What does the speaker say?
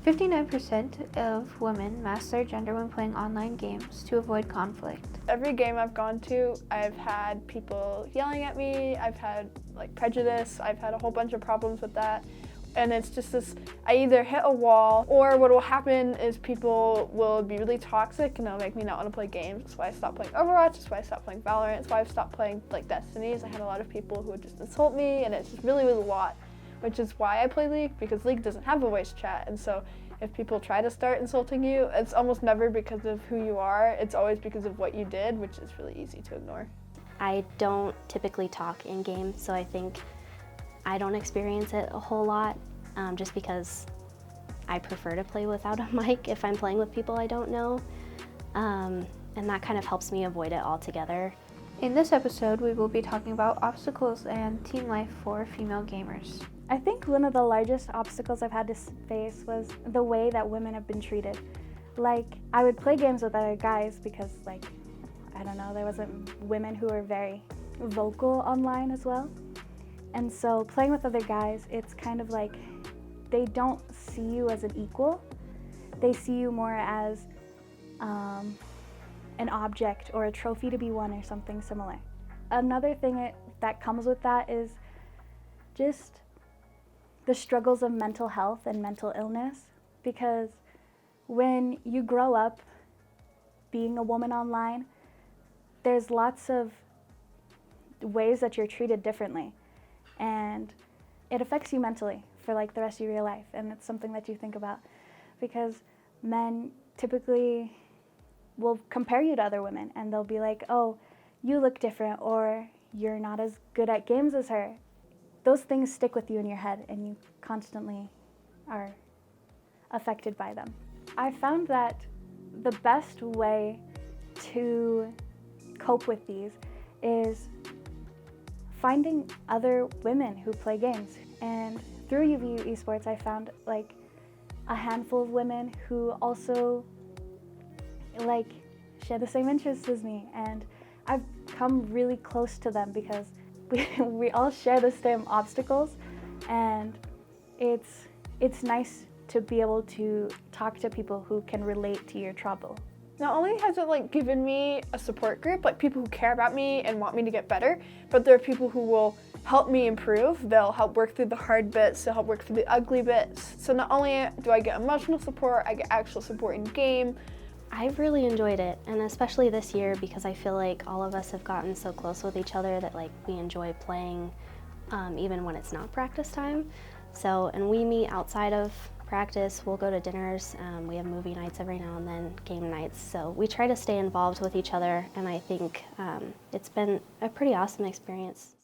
59% of women mask their gender when playing online games to avoid conflict. Every game I've gone to, I've had people yelling at me, I've had prejudice, I've had a whole bunch of problems with that. And it's just this, I either hit a wall, or what will happen is people will be really toxic and they'll make me not want to play games. That's why I stopped playing Overwatch, that's why I stopped playing Valorant, that's why I've stopped playing Destinies. I had a lot of people who would just insult me, and it's just really a lot, which is why I play League, because League doesn't have a voice chat. And so if people try to start insulting you, it's almost never because of who you are, it's always because of what you did, which is really easy to ignore. I don't typically talk in games, so I think I don't experience it a whole lot, just because I prefer to play without a mic if I'm playing with people I don't know, and that kind of helps me avoid it altogether. In this episode, we will be talking about obstacles and team life for female gamers. I think one of the largest obstacles I've had to face was the way that women have been treated. I would play games with other guys because, I don't know, there wasn't women who were very vocal online as well. And so playing with other guys, it's kind of like they don't see you as an equal. They see you more as an object or a trophy to be won or something similar. Another thing that comes with that is just the struggles of mental health and mental illness, because when you grow up being a woman online, there's lots of ways that you're treated differently, and it affects you mentally for the rest of your life, and it's something that you think about, because men typically will compare you to other women, and they'll be like, oh, you look different, or you're not as good at games as her. Those things stick with you in your head, and you constantly are affected by them. I found that the best way to cope with these is finding other women who play games. And through UVU Esports, I found a handful of women who also share the same interests as me, and I've come really close to them because we all share the same obstacles, and it's nice to be able to talk to people who can relate to your trouble. Not only has it given me a support group, people who care about me and want me to get better, but there are people who will help me improve. They'll help work through the hard bits, they'll help work through the ugly bits. So not only do I get emotional support, I get actual support in game. I've really enjoyed it, and especially this year, because I feel like all of us have gotten so close with each other that we enjoy playing even when it's not practice time. So, and we meet outside of practice, we'll go to dinners, we have movie nights every now and then, game nights, so we try to stay involved with each other, and I think it's been a pretty awesome experience.